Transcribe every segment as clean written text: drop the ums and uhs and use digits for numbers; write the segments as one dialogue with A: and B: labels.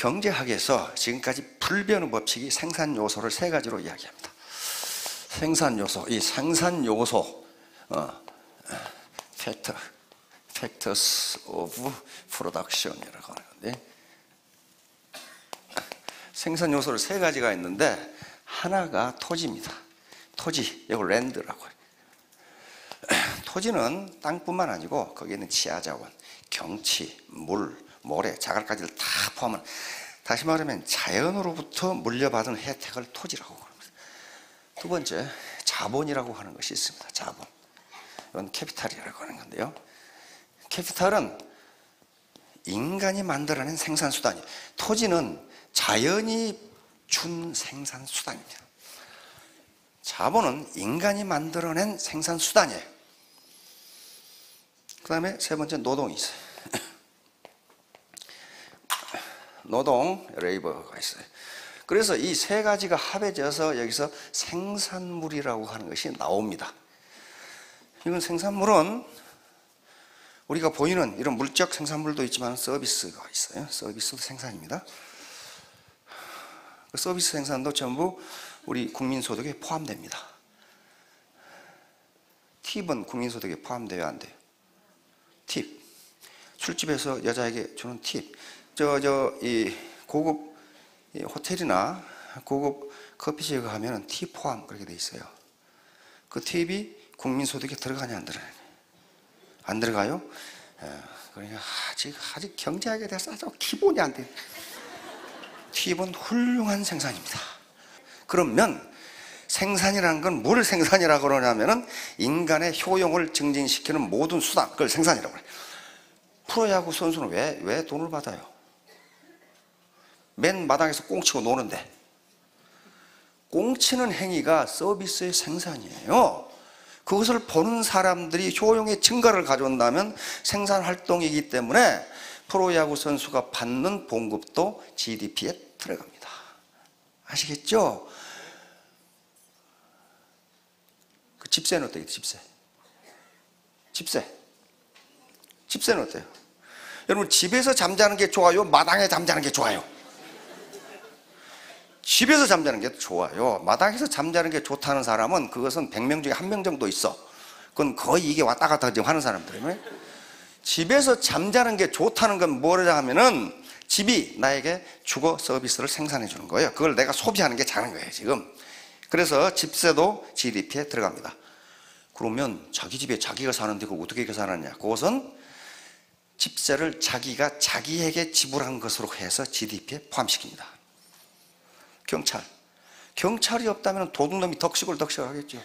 A: 경제학에서 지금까지 불변의 법칙이 생산 요소를 세 가지로 이야기합니다. 생산 요소, 이 생산 요소, factors of production이라고 하는 건데, 생산 요소를 세 가지가 있는데 하나가 토지입니다. 토지, 이걸 랜드라고 해요. 토지는 땅뿐만 아니고 거기에 있는 지하자원, 경치, 물, 모래, 자갈까지를 다 포함한, 다시 말하면 자연으로부터 물려받은 혜택을 토지라고 합니다. 두 번째, 자본이라고 하는 것이 있습니다. 자본. 이건 캐피탈이라고 하는 건데요. 캐피탈은 인간이 만들어낸 생산수단이에요. 토지는 자연이 준 생산수단입니다. 자본은 인간이 만들어낸 생산수단이에요. 그 다음에 세 번째, 노동이 있어요. 노동, 레이버가 있어요. 그래서 이 세 가지가 합해져서 여기서 생산물이라고 하는 것이 나옵니다. 이건 생산물은 우리가 보이는 이런 물적 생산물도 있지만 서비스가 있어요. 서비스도 생산입니다. 그 서비스 생산도 전부 우리 국민소득에 포함됩니다. 팁은 국민소득에 포함돼야 안 돼요. 팁. 술집에서 여자에게 주는 팁. 이 고급 호텔이나 고급 커피숍에 가면 팁 포함 그렇게 돼 있어요. 그 팁이 국민소득에 들어가냐 안 들어가냐? 안 들어가요? 그러니까 아직 경제학에 대해서 아주 기본이 안 돼. 팁은 훌륭한 생산입니다. 그러면 생산이라는 건 뭘 생산이라고 그러냐면은 인간의 효용을 증진시키는 모든 수단, 그걸 생산이라고 해요. 프로야구 선수는 왜 돈을 받아요? 맨 마당에서 꽁치고 노는데, 꽁치는 행위가 서비스의 생산이에요. 그것을 보는 사람들이 효용의 증가를 가져온다면 생산 활동이기 때문에 프로야구 선수가 받는 봉급도 GDP에 들어갑니다. 아시겠죠? 그 집세는 어때요? 집세는 어때요? 여러분, 집에서 잠자는 게 좋아요? 마당에 잠자는 게 좋아요? 집에서 잠자는 게 좋아요. 마당에서 잠자는 게 좋다는 사람은 그것은 100명 중에 1명 정도 있어. 그건 거의 이게 왔다 갔다 지금 하는 사람들이에요. 집에서 잠자는 게 좋다는 건 뭐냐 하면은 집이 나에게 주거 서비스를 생산해 주는 거예요. 그걸 내가 소비하는 게 작은 거예요, 지금. 그래서 집세도 GDP에 들어갑니다. 그러면 자기 집에 자기가 사는데 그걸 어떻게 계산하느냐? 그것은 집세를 자기가 자기에게 지불한 것으로 해서 GDP에 포함시킵니다. 경찰이 없다면 도둑놈이 덕식을 하겠죠.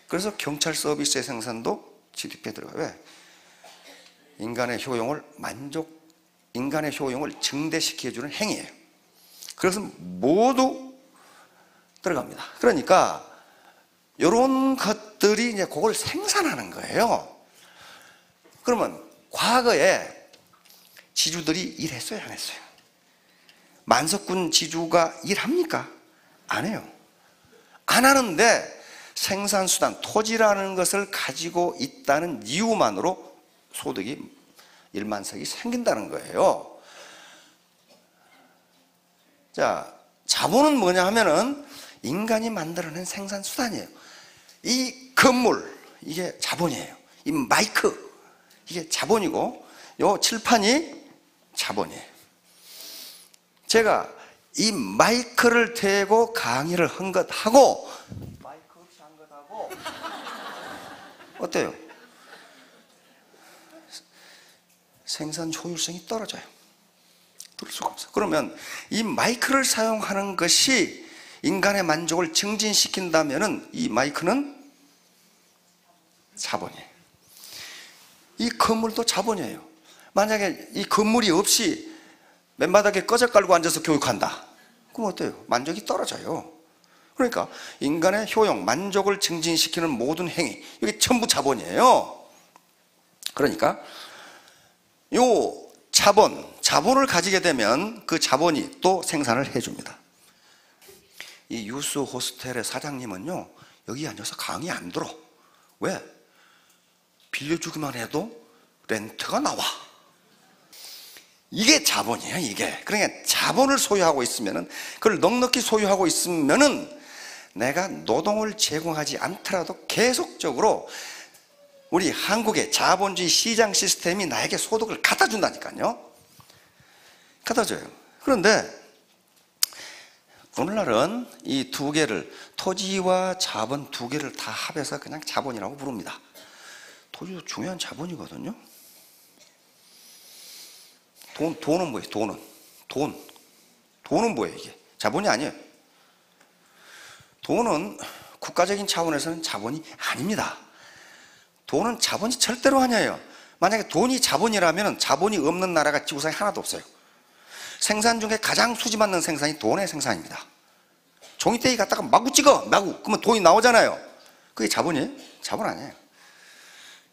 A: 그래서 경찰 서비스의 생산도 GDP에 들어가요. 왜? 인간의 효용을 증대시켜주는 행위예요. 그래서 모두 들어갑니다. 그러니까 이런 것들이 이제 그걸 생산하는 거예요. 그러면 과거에 지주들이 일했어요, 안 했어요? 만석군 지주가 일합니까? 안 해요. 안 하는데 생산수단, 토지라는 것을 가지고 있다는 이유만으로 소득이 1만석이 생긴다는 거예요. 자, 자본은 뭐냐 하면은 인간이 만들어낸 생산수단이에요. 이 건물, 이게 자본이에요. 이 마이크, 이게 자본이고, 요 칠판이 자본이에요. 제가 이 마이크를 대고 강의를 한 것하고 마이크 없이 한 것하고 어때요? 생산 효율성이 떨어져요. 들을 수가 없어요. 그러면 이 마이크를 사용하는 것이 인간의 만족을 증진시킨다면은 이 마이크는 자본이에요. 이 건물도 자본이에요. 만약에 이 건물이 없이 맨바닥에 꺼져 깔고 앉아서 교육한다. 그럼 어때요? 만족이 떨어져요. 그러니까 인간의 효용, 만족을 증진시키는 모든 행위, 이게 전부 자본이에요. 그러니까 요 자본을 가지게 되면 그 자본이 또 생산을 해줍니다. 이 유스 호스텔의 사장님은요, 여기 앉아서 강의 안 들어. 왜? 빌려주기만 해도 렌트가 나와. 이게 자본이에요, 이게. 그러니까 자본을 소유하고 있으면은, 그걸 넉넉히 소유하고 있으면은 내가 노동을 제공하지 않더라도 계속적으로 우리 한국의 자본주의 시장 시스템이 나에게 소득을 갖다 준다니까요. 갖다 줘요. 그런데 오늘날은 이 두 개를, 토지와 자본 두 개를 다 합해서 그냥 자본이라고 부릅니다. 토지도 중요한 자본이거든요. 돈은 뭐예요? 돈은 뭐예요? 이게 자본이 아니에요. 돈은 국가적인 차원에서는 자본이 아닙니다. 돈은 자본이 절대로 아니에요. 만약에 돈이 자본이라면 자본이 없는 나라가 지구상에 하나도 없어요. 생산 중에 가장 수지 맞는 생산이 돈의 생산입니다. 종이떼기 갖다가 마구 찍어, 마구. 그러면 돈이 나오잖아요. 그게 자본이에요? 자본 아니에요.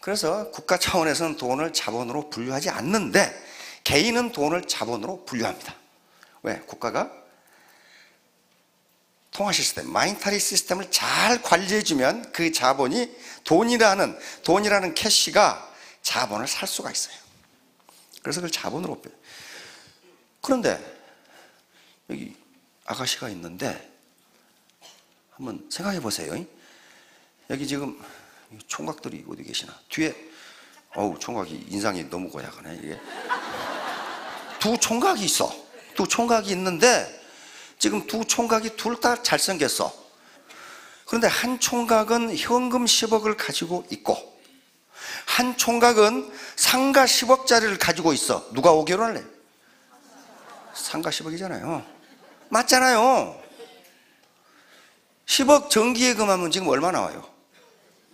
A: 그래서 국가 차원에서는 돈을 자본으로 분류하지 않는데 개인은 돈을 자본으로 분류합니다. 왜? 국가가 통화 시스템, 마니터리 시스템을 잘 관리해주면 그 자본이 돈이라는 캐시가 자본을 살 수가 있어요. 그래서 그걸 자본으로 빼요. 그런데 여기 아가씨가 있는데 한번 생각해 보세요. 여기 지금 총각들이 어디 계시나? 뒤에 총각이 인상이 너무 고약하네. 이게 두 총각이 있어. 두 총각이 있는데 지금 두 총각이 둘 다 잘생겼어. 그런데 한 총각은 현금 10억을 가지고 있고 한 총각은 상가 10억짜리를 가지고 있어. 누가 5개월 할래? 상가 10억이잖아요. 맞잖아요. 10억 정기예금 하면 지금 얼마 나와요?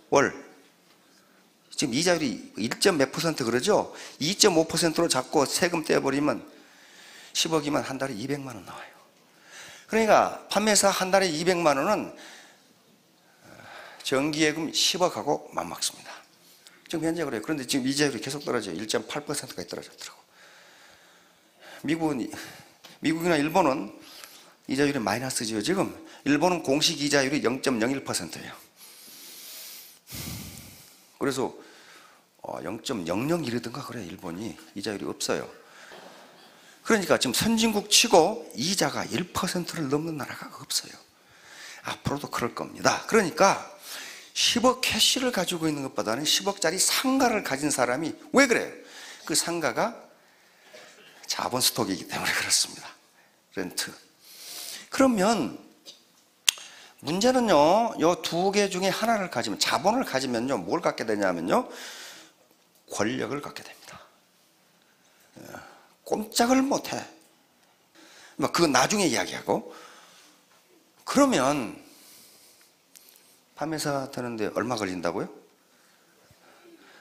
A: 월. 지금 이자율이 1점 몇 퍼센트 그러죠? 2.5%로 잡고 세금 떼어버리면 10억이면 한 달에 200만 원 나와요. 그러니까 판매사 한 달에 200만 원은 정기예금 10억하고 맞먹습니다. 지금 현재 그래요. 그런데 지금 이자율이 계속 떨어져요. 1.8%까지 떨어졌더라고. 미국이나 일본은 이자율이 마이너스지요. 지금 일본은 공식 이자율이 0.01%예요. 그래서 0.001이든가 그래. 일본이 이자율이 없어요. 그러니까 지금 선진국 치고 이자가 1%를 넘는 나라가 없어요. 앞으로도 그럴 겁니다. 그러니까 10억 캐시를 가지고 있는 것보다는 10억짜리 상가를 가진 사람이 왜 그래요? 그 상가가 자본 스톡이기 때문에 그렇습니다. 렌트. 그러면 문제는요, 이 두 개 중에 하나를 가지면, 자본을 가지면요, 뭘 갖게 되냐면요, 권력을 갖게 됩니다. 꼼짝을 못해. 그건 나중에 이야기하고. 그러면 판매사 되는데 얼마 걸린다고요?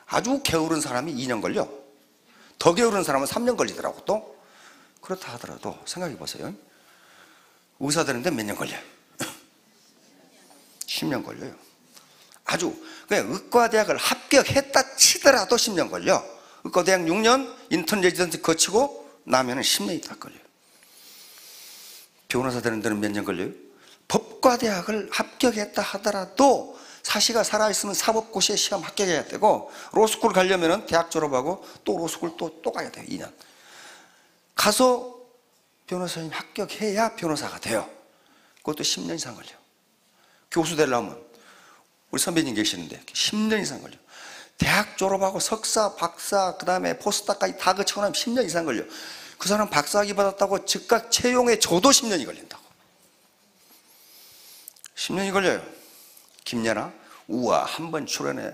A: 아주 게으른 사람이 2년 걸려. 더 게으른 사람은 3년 걸리더라고. 또 그렇다 하더라도 생각해 보세요. 의사 되는데 몇 년 걸려요? 10년 걸려요. 아주 그냥 의과대학을 합격했다 치더라도 10년 걸려. 의과대학 6년 인턴 레지던트 거치고 나면은 10년이 다 걸려요. 변호사 되는 데는 몇 년 걸려요? 법과대학을 합격했다 하더라도 사시가 살아있으면 사법고시에 시험 합격해야 되고, 로스쿨 가려면 대학 졸업하고 또 로스쿨 또 가야 돼요. 2년 가서 변호사님 합격해야 변호사가 돼요. 그것도 10년 이상 걸려. 교수 되려면 우리 선배님 계시는데 10년 이상 걸려. 대학 졸업하고 석사, 박사, 그 다음에 포스닥까지 다 거치고 나면 10년 이상 걸려. 그 사람 박사학위 받았다고 즉각 채용에 줘도 10년이 걸린다고. 10년이 걸려요. 김연아, 우와, 한 번 출연해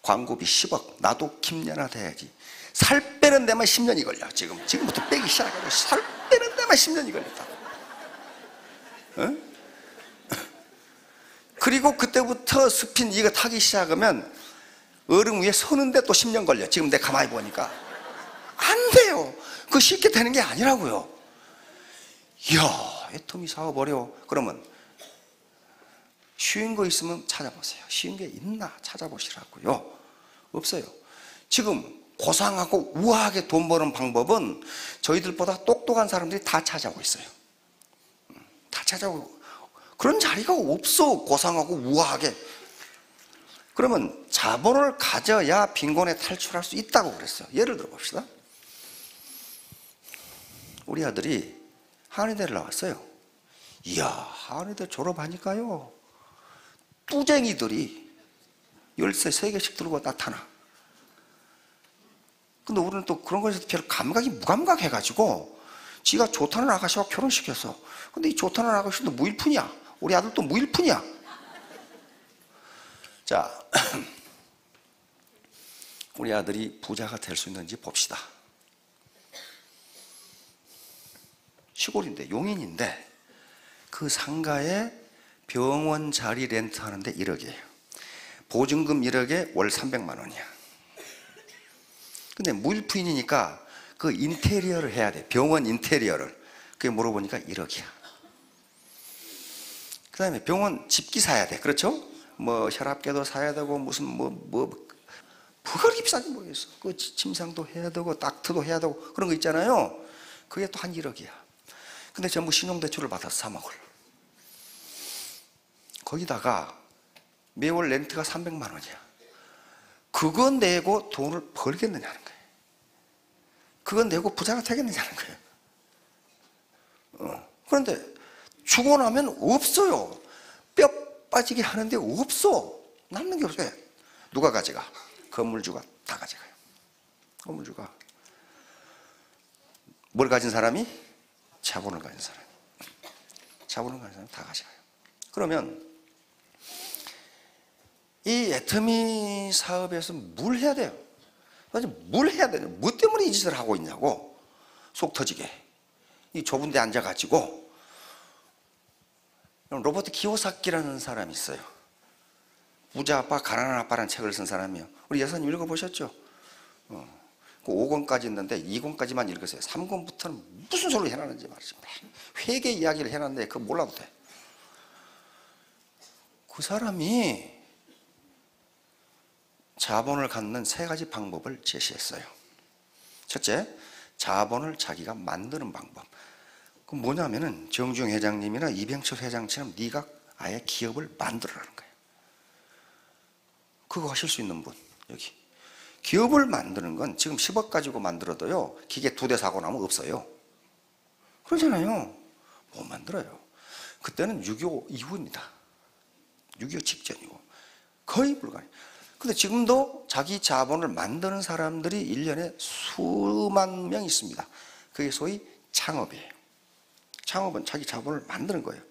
A: 광고비 10억. 나도 김연아 돼야지. 살 빼는 데만 10년이 걸려. 지금부터 빼기 시작해도 살 빼는 데만 10년이 걸린다고. 어? 그리고 그때부터 스핀 이거 타기 시작하면 얼음 위에 서는데 또 10년 걸려. 지금 내가 가만히 보니까 안 돼요. 그거 쉽게 되는 게 아니라고요. 이야, 애터미 사업 어려워. 그러면 쉬운 거 있으면 찾아보세요. 쉬운 게 있나 찾아보시라고요. 없어요. 지금 고상하고 우아하게 돈 버는 방법은 저희들보다 똑똑한 사람들이 다 찾아오고 있어요. 다 찾아오고. 그런 자리가 없어. 고상하고 우아하게. 그러면 자본을 가져야 빈곤에 탈출할 수 있다고 그랬어요. 예를 들어 봅시다. 우리 아들이 한의대를 나왔어요. 이야, 한의대 졸업하니까요, 뚜쟁이들이 열쇠 3개씩 들고 나타나. 근데 우리는 또 그런 거에서 별 감각이 무감각해가지고 지가 좋다는 아가씨와 결혼시켰어. 근데 이 좋다는 아가씨도 무일푼이야. 우리 아들도 무일푼이야. 자, 우리 아들이 부자가 될 수 있는지 봅시다. 시골인데, 용인인데 그 상가에 병원 자리 렌트하는데 1억이에요. 보증금 1억에 월 300만 원이야. 근데 무일푼이니까 그 인테리어를 해야 돼. 병원 인테리어를. 그게 물어보니까 1억이야. 그 다음에 병원 집기 사야 돼. 그렇죠? 뭐 혈압계도 사야 되고 무슨 뭐가 그렇게 비싼지 모르겠어. 그 침상도 해야 되고 닥트도 해야 되고 그런 거 있잖아요. 그게 또 한 1억이야. 근데 전부 신용대출을 받아서 3억을. 거기다가 매월 렌트가 300만 원이야. 그거 내고 돈을 벌겠느냐는 거예요. 그거 내고 부자가 되겠느냐는 거예요. 그런데 주고 나면 없어요. 뼈 빠지게 하는데 없어. 남는 게 없어요. 누가 가져가? 건물주가 다 가져가요. 건물주가. 뭘 가진 사람이? 자본을 가진 사람. 자본을 가진 사람이 다 가져가요. 그러면 이 애터미 사업에서 뭘 해야 돼요? 뭘 해야 되냐? 뭐 때문에 이 짓을 하고 있냐고. 속 터지게. 이 좁은 데 앉아가지고. 로버트 키오사키라는 사람이 있어요. 부자 아빠, 가난한 아빠라는 책을 쓴 사람이에요. 우리 여사님 읽어보셨죠? 그 5권까지 있는데 2권까지만 읽으세요. 3권부터는 무슨 소리를 해놨는지 말이죠. 회계 이야기를 해놨는데 그거 몰라도 돼. 그 사람이 자본을 갖는 3가지 방법을 제시했어요. 첫째, 자본을 자기가 만드는 방법. 그 뭐냐면은 정주영 회장님이나 이병철 회장처럼 네가 아예 기업을 만들어라는 거예요. 그거 하실 수 있는 분 여기. 기업을 만드는 건 지금 10억 가지고 만들어도요 기계 2대 사고 나면 없어요. 그러잖아요. 못 만들어요. 그때는 6.25 이후입니다. 6.25 직전이고 거의 불가능해요. 근데 지금도 자기 자본을 만드는 사람들이 1년에 수만 명 있습니다. 그게 소위 창업이에요. 창업은 자기 자본을 만드는 거예요.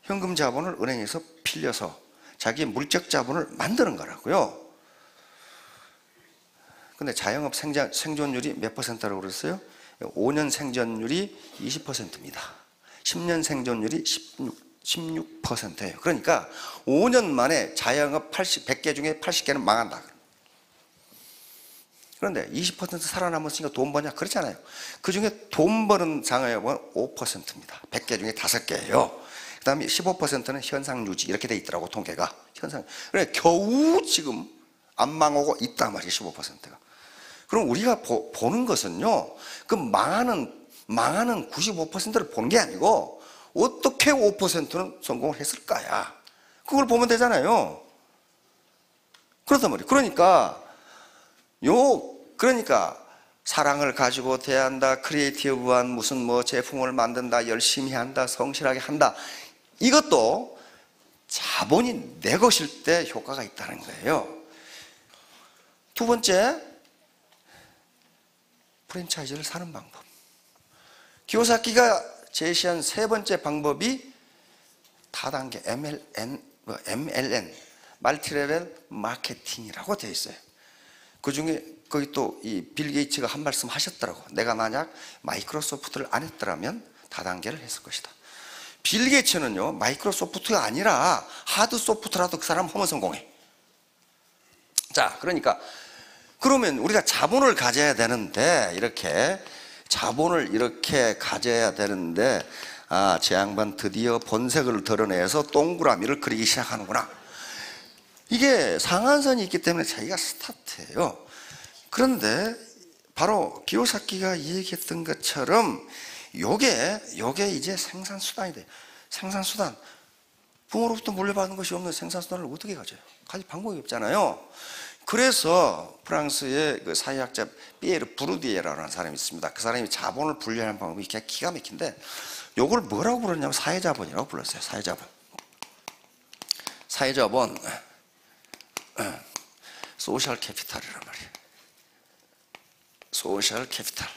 A: 현금 자본을 은행에서 빌려서 자기의 물적 자본을 만드는 거라고요. 근데 자영업 생존율이 몇 %라고 그랬어요? 5년 생존율이 20%입니다. 10년 생존율이 16%예요. 그러니까 5년 만에 자영업 100개 중에 80개는 망한다. 그런데 20% 살아남았으니까 돈 버냐? 그렇잖아요. 그 중에 돈 버는 장애업은 5%입니다. 100개 중에 5개예요. 그 다음에 15%는 현상 유지 이렇게 돼 있더라고 통계가. 현상. 그래 겨우 지금 안 망하고 있단 말이에요. 15%가. 그럼 우리가 보는 것은요. 그 망하는 95%를 보는 게 아니고 어떻게 5%는 성공을 했을까야. 그걸 보면 되잖아요. 그렇단 말이에요. 그러니까 사랑을 가지고 대한다, 크리에이티브한 무슨 뭐 제품을 만든다, 열심히 한다, 성실하게 한다. 이것도 자본이 내 것일 때 효과가 있다는 거예요. 두 번째, 프랜차이즈를 사는 방법. 기요사키가 제시한 3번째 방법이 다단계 MLN, 멀티레벨 마케팅이라고 되어 있어요. 그 중에 거기 또 이 빌 게이츠가 한 말씀 하셨더라고. 내가 만약 마이크로소프트를 안 했더라면 다단계를 했을 것이다. 빌 게이츠는요 마이크로소프트가 아니라 하드 소프트라도 그 사람 하면 성공해. 자, 그러면 우리가 자본을 가져야 되는데 이렇게 자본을 이렇게 가져야 되는데 제 양반 드디어 본색을 드러내서 동그라미를 그리기 시작하는구나. 이게 상한선이 있기 때문에 자기가 스타트예요. 그런데 바로 기요사키가 얘기했던 것처럼 요게 이제 생산수단이 돼요. 생산수단. 부모로부터 물려받은 것이 없는 생산수단을 어떻게 가져요? 가질 방법이 없잖아요. 그래서 프랑스의 그 사회학자 피에르 부르디에라는 사람이 있습니다. 그 사람이 자본을 분류하는 방법이 기가 막힌데, 요걸 뭐라고 불렀냐면 사회자본이라고 불렀어요. 사회자본. 사회자본, 소셜 캐피탈이란 말이에요. 소셜 캐피탈.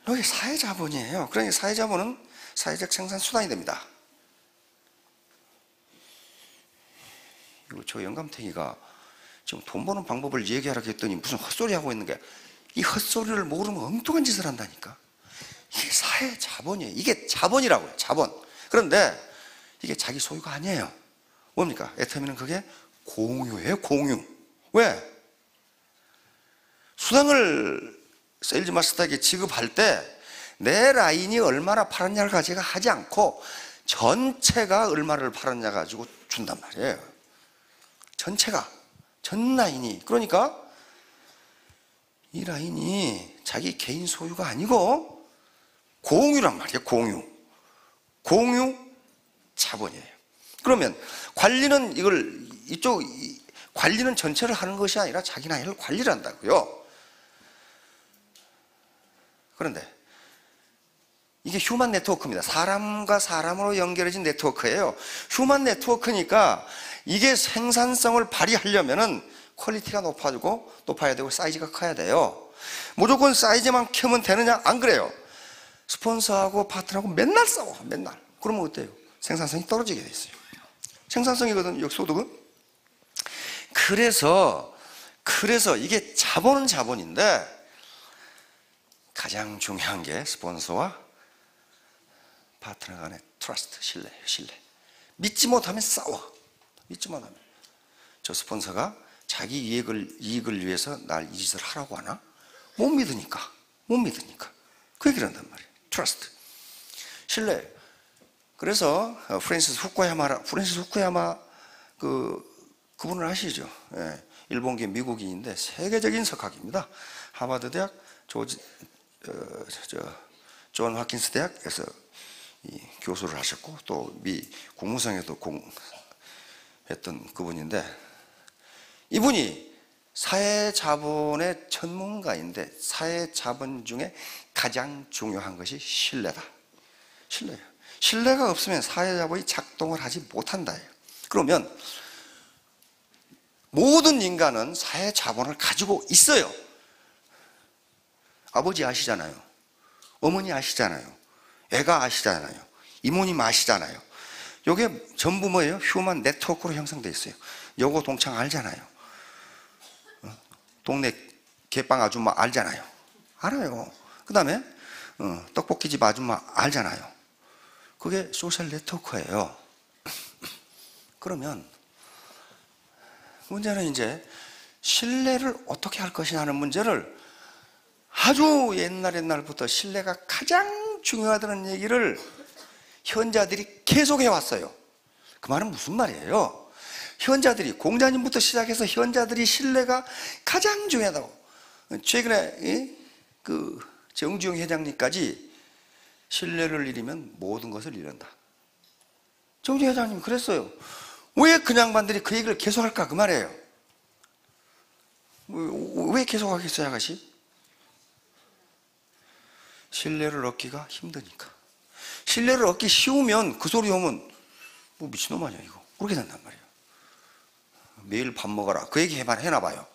A: 여기 사회자본이에요. 그러니까 사회자본은 사회적 생산 수단이 됩니다. 저 영감탱이가 지금 돈 버는 방법을 얘기하라고 했더니 무슨 헛소리 하고 있는 게, 이 헛소리를 모르면 엉뚱한 짓을 한다니까. 이게 사회 자본이에요. 이게 자본이라고요. 자본. 그런데 이게 자기 소유가 아니에요. 뭡니까? 애터미는 그게 공유예요. 공유. 왜? 수당을 세일즈 마스터에게 지급할 때 내 라인이 얼마나 팔았냐를 가지고 하지 않고 전체가 얼마를 팔았냐 가지고 준단 말이에요. 전체가, 전 라인이. 그러니까 이 라인이 자기 개인 소유가 아니고 공유란 말이에요. 공유. 공유 자본이에요. 그러면 관리는 관리는 전체를 하는 것이 아니라 자기 라인을 관리를 한다고요. 그런데 이게 휴먼 네트워크입니다. 사람과 사람으로 연결해진 네트워크예요. 휴먼 네트워크니까 이게 생산성을 발휘하려면은 퀄리티가 높아야 되고 사이즈가 커야 돼요. 무조건 사이즈만 키우면 되느냐? 안 그래요. 스폰서하고 파트너하고 맨날 싸워. 맨날. 그러면 어때요? 생산성이 떨어지게 돼 있어요. 생산성이거든, 역소득은. 그래서 이게 자본은 자본인데 가장 중요한 게 스폰서와 파트너 간의 트러스트, 신뢰. 믿지 못하면 싸워. 믿지 못하면. 저 스폰서가 자기 이익을 위해서 날 이 짓을 하라고 하나? 못 믿으니까. 그 얘기를 한단 말이에요. 트러스트. 신뢰. 그래서 프랜시스 후쿠야마 그분을 아시죠? 예, 일본계 미국인인데 세계적인 석학입니다. 하버드 대학, 존 홉킨스 대학에서 교수를 하셨고 또 미 국무성에도 했던 그분인데, 이분이 사회자본의 전문가인데 사회자본 중에 가장 중요한 것이 신뢰다. 신뢰예요. 신뢰가 없으면 사회자본이 작동을 하지 못한다예요. 그러면 모든 인간은 사회자본을 가지고 있어요. 아버지 아시잖아요. 어머니 아시잖아요. 애가 아시잖아요. 이모님 아시잖아요. 이게 전부 뭐예요? 휴먼 네트워크로 형성되어 있어요. 여고 동창 알잖아요. 동네 개빵 아줌마 알잖아요. 알아요. 그 다음에 떡볶이집 아줌마 알잖아요. 그게 소셜 네트워크예요. 그러면 문제는 이제 신뢰를 어떻게 할 것이냐 하는 문제를 아주 옛날부터 신뢰가 가장 중요하다는 얘기를 현자들이 계속 해왔어요. 그 말은 무슨 말이에요? 현자들이, 공자님부터 시작해서 현자들이 신뢰가 가장 중요하다고. 최근에 그 정주영 회장님까지 신뢰를 잃으면 모든 것을 잃는다. 정주영 회장님 그랬어요. 왜 그 양반들이 그 얘기를 계속할까? 그 말이에요. 왜 계속하겠어요, 아가씨? 신뢰를 얻기가 힘드니까. 신뢰를 얻기 쉬우면 그 소리 오면 뭐 미친놈 아니야 이거. 그렇게 된단 말이에요. 매일 밥 먹어라. 그 얘기 해놔봐요.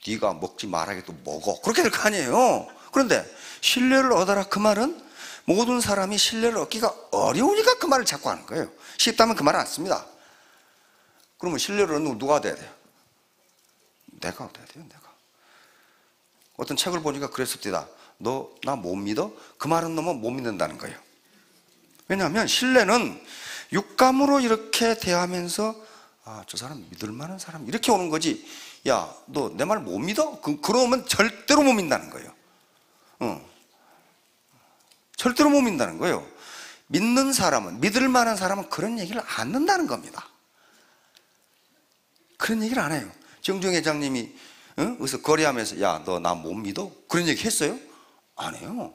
A: 네가 먹지 말아게 또 먹어. 그렇게 될 거 아니에요. 그런데 신뢰를 얻어라 그 말은 모든 사람이 신뢰를 얻기가 어려우니까 그 말을 자꾸 하는 거예요. 쉽다면 그 말을 안 씁니다. 그러면 신뢰를 얻는 누가 돼야 돼요? 내가 돼야 돼요. 내가. 어떤 책을 보니까 그랬습니다. 너 나 못 믿어? 그 말은 너무 못 믿는다는 거예요. 왜냐하면 신뢰는 육감으로 이렇게 대하면서 저 사람 믿을 만한 사람 이렇게 오는 거지. 야, 너 내 말 못 믿어? 그러면 절대로 못 믿는다는 거예요. 절대로 못 믿는다는 거예요. 믿는 사람은, 믿을 만한 사람은 그런 얘기를 안 한다는 겁니다. 그런 얘기를 안 해요. 정주영 회장님이 그래서 거래하면서 야, 너 나 못 믿어? 그런 얘기 했어요? 안 해요.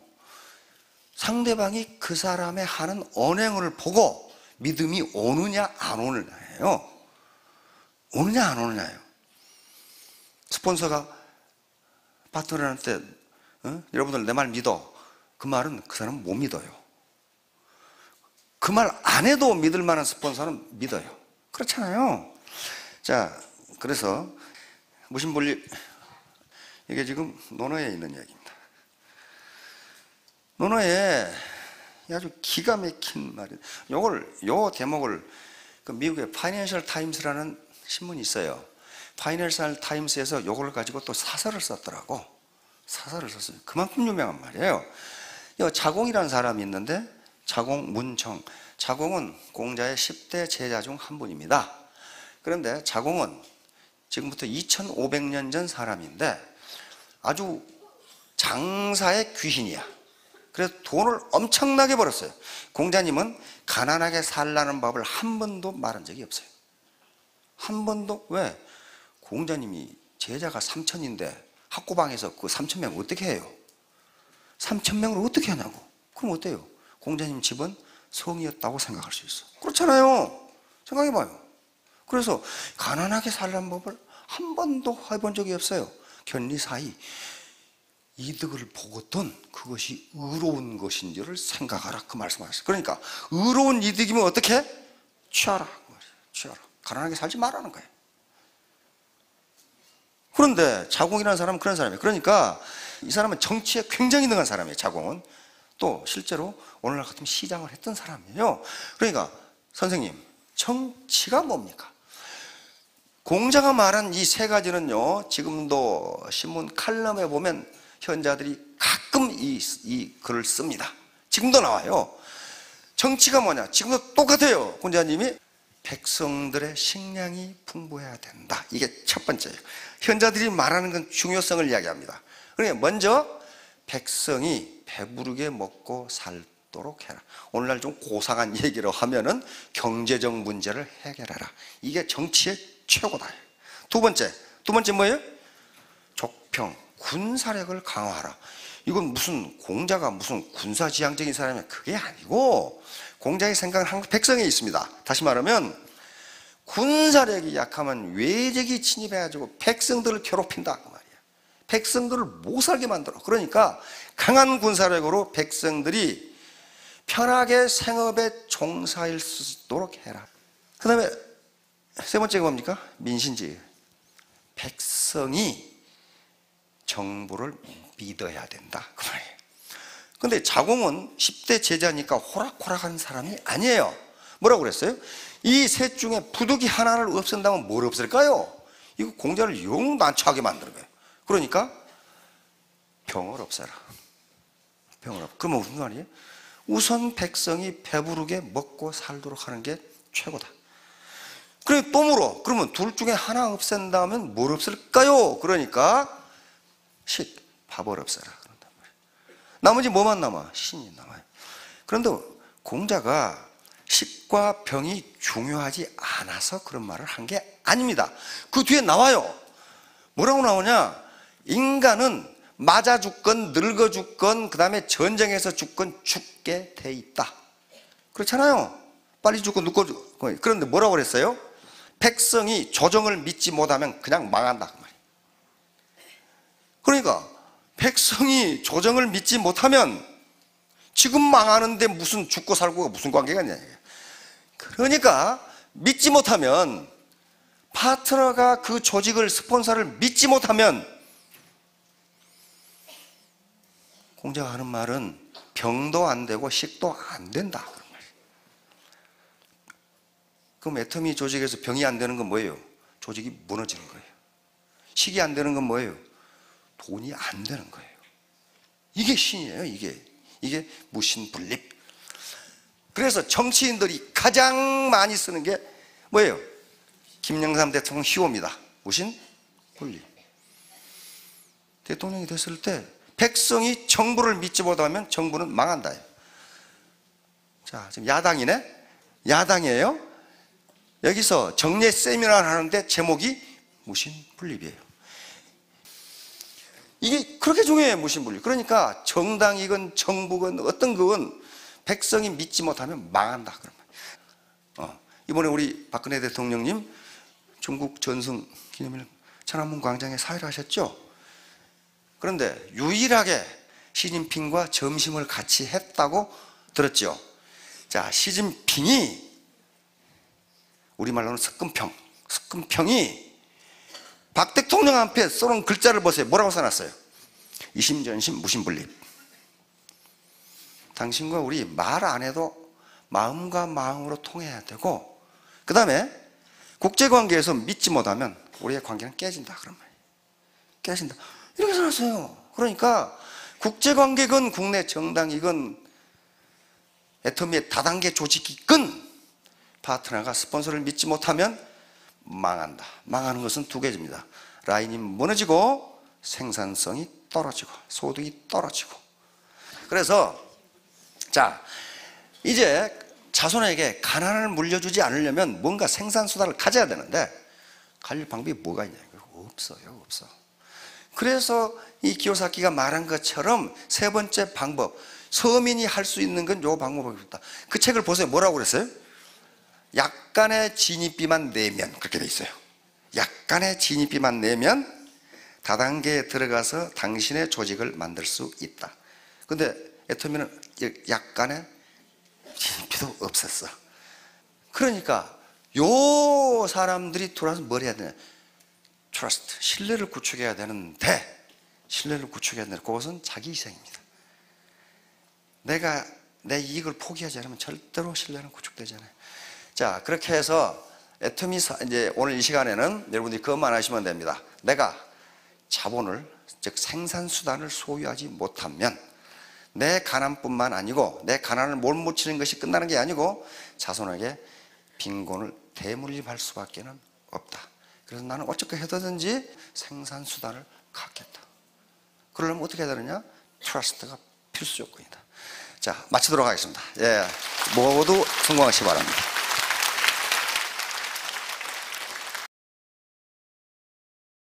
A: 상대방이 그 사람의 하는 언행을 보고 믿음이 오느냐 안 오느냐예요. 오느냐 안 오느냐예요. 스폰서가 파트너한테 여러분들 내 말 믿어. 그 말은 그 사람은 못 믿어요. 그 말 안 해도 믿을 만한 스폰서는 믿어요. 그렇잖아요. 자, 그래서 무신분립, 이게 지금 논어에 있는 이야기입니다. 논어에 아주 기가 막힌 말이에요. 요 대목을 그 미국의 파이낸셜 타임스라는 신문이 있어요. 파이낸셜 타임스에서 요걸 가지고 또 사설을 썼더라고. 사설을 썼어요. 그만큼 유명한 말이에요. 자공이라는 사람이 있는데, 자공 문청. 자공은 공자의 10대 제자 중 한 분입니다. 그런데 자공은 지금부터 2500년 전 사람인데 아주 장사의 귀신이야. 그래서 돈을 엄청나게 벌었어요. 공자님은 가난하게 살라는 법을 한 번도 말한 적이 없어요. 한 번도. 왜? 공자님이 제자가 3000인데 학고방에서 그 3000명 어떻게 해요? 3000명을 어떻게 하냐고. 그럼 어때요? 공자님 집은 성이었다고 생각할 수 있어. 그렇잖아요. 생각해봐요. 그래서 가난하게 살라는 법을 한 번도 해본 적이 없어요. 견리사이 이득을 보거든 그것이 의로운 것인지를 생각하라, 그 말씀하셨어요. 그러니까 의로운 이득이면 어떻게? 취하라. 취하라. 가난하게 살지 말라는 거예요. 그런데 자공이라는 사람은 그런 사람이에요. 그러니까 이 사람은 정치에 굉장히 능한 사람이에요. 자공은 또 실제로 오늘날 같으면 시장을 했던 사람이에요. 그러니까 선생님, 정치가 뭡니까? 공자가 말한 이 세 가지는요, 지금도 신문 칼럼에 보면 현자들이 가끔 이 글을 씁니다. 지금도 나와요. 정치가 뭐냐? 지금도 똑같아요. 공자님이 백성들의 식량이 풍부해야 된다. 이게 첫 번째예요. 현자들이 말하는 건 중요성을 이야기합니다. 그러니까 먼저 백성이 배부르게 먹고 살도록 해라. 오늘날 좀 고상한 얘기로 하면은 경제적 문제를 해결해라. 이게 정치의 최고다. 두 번째 뭐예요? 족평, 군사력을 강화하라. 이건 무슨 공자가 무슨 군사지향적인 사람이야. 그게 아니고 공자의 생각은 항상 백성에 있습니다. 다시 말하면 군사력이 약하면 외적이 침입해가지고 백성들을 괴롭힌다 그 말이야. 백성들을 못 살게 만들어. 그러니까 강한 군사력으로 백성들이 편하게 생업에 종사할 수 있도록 해라. 그 다음에 세 번째가 뭡니까? 민신지. 백성이 정부를 믿어야 된다 그 말이에요. 근데 자공은 10대 제자니까 호락호락한 사람이 아니에요. 뭐라고 그랬어요? 이 셋 중에 부득이 하나를 없앤다면 뭘 없앨까요? 이거 공자를 영 난처하게 만드는 거예요. 그러니까 병을 없애라. 병을 없애라. 그러면 무슨 말이에요? 우선 백성이 배부르게 먹고 살도록 하는 게 최고다. 그래 또 물어. 그러면 둘 중에 하나 없앤다면 뭘 없앨까요? 그러니까 밥을 없애라. 그런단 말이에요. 나머지 뭐만 남아? 신이 남아요. 그런데 공자가 식과 병이 중요하지 않아서 그런 말을 한 게 아닙니다. 그 뒤에 나와요. 뭐라고 나오냐? 인간은 맞아 죽건 늙어 죽건 그 다음에 전쟁에서 죽건 죽게 돼 있다. 그렇잖아요. 빨리 죽고 늙고 죽고. 그런데 뭐라고 그랬어요? 백성이 조정을 믿지 못하면 그냥 망한다 그 말이에요. 그러니까 백성이 조정을 믿지 못하면 지금 망하는데 무슨 죽고 살고가 무슨 관계가 있냐. 그러니까 믿지 못하면, 파트너가 그 조직을, 스폰서를 믿지 못하면, 공자가 하는 말은 병도 안 되고 식도 안 된다. 그럼 애터미 조직에서 병이 안 되는 건 뭐예요? 조직이 무너지는 거예요. 식이 안 되는 건 뭐예요? 돈이 안 되는 거예요. 이게 신이에요. 이게 무신분립. 그래서 정치인들이 가장 많이 쓰는 게 뭐예요? 김영삼 대통령 희호입니다. 무신분립. 대통령이 됐을 때 백성이 정부를 믿지 못하면 정부는 망한다. 자, 지금 야당이네? 야당이에요? 여기서 정례 세미나를 하는데 제목이 무신분립이에요. 이게 그렇게 중요해요, 무신분립. 그러니까 정당이건 정부건 어떤 그건 백성이 믿지 못하면 망한다. 그런 말. 이번에 우리 박근혜 대통령님 중국 전승 기념일 천안문 광장에 사회를 하셨죠. 그런데 유일하게 시진핑과 점심을 같이 했다고 들었죠. 자, 시진핑이 우리말로는 석금평이 박 대통령 앞에 써놓은 글자를 보세요. 뭐라고 써놨어요? 이심전심 무심분립. 당신과 우리 말 안 해도 마음과 마음으로 통해야 되고, 그 다음에 국제관계에서 믿지 못하면 우리의 관계는 깨진다. 그런 말이에요. 깨진다. 이렇게 써놨어요. 그러니까 국제관계건 국내 정당이건 애터미의 다단계 조직이건 파트너가 스폰서를 믿지 못하면 망한다. 망하는 것은 두 가지입니다. 라인이 무너지고 생산성이 떨어지고 소득이 떨어지고. 그래서 자, 이제 자손에게 가난을 물려주지 않으려면 뭔가 생산수단을 가져야 되는데 가질 방법이 뭐가 있냐? 없어요. 없어. 그래서 이 기요사키가 말한 것처럼 세 번째 방법, 서민이 할 수 있는 건 요 방법이었다. 그 책을 보세요. 뭐라고 그랬어요? 약간의 진입비만 내면, 그렇게 돼 있어요. 약간의 진입비만 내면 다단계에 들어가서 당신의 조직을 만들 수 있다. 근데 애터미는 약간의 진입비도 없었어. 그러니까 요 사람들이 돌아서 뭘 해야 되냐? 트러스트, 신뢰를 구축해야 되는데, 신뢰를 구축해야 되는데 그것은 자기 희생입니다. 내가 내 이익을 포기하지 않으면 절대로 신뢰는 구축되잖아요. 자, 그렇게 해서 애터미 이제 오늘 이 시간에는 여러분들이 그것만 하시면 됩니다. 내가 자본을, 즉 생산수단을 소유하지 못하면 내 가난뿐만 아니고, 내 가난을 몰아붙이는 것이 끝나는 게 아니고 자손에게 빈곤을 대물림할 수밖에 없다. 그래서 나는 어떻게 해서든지 생산수단을 갖겠다. 그러려면 어떻게 해야 되느냐? 트러스트가 필수 조건이다. 자, 마치도록 하겠습니다. 예, 모두 성공하시기 바랍니다.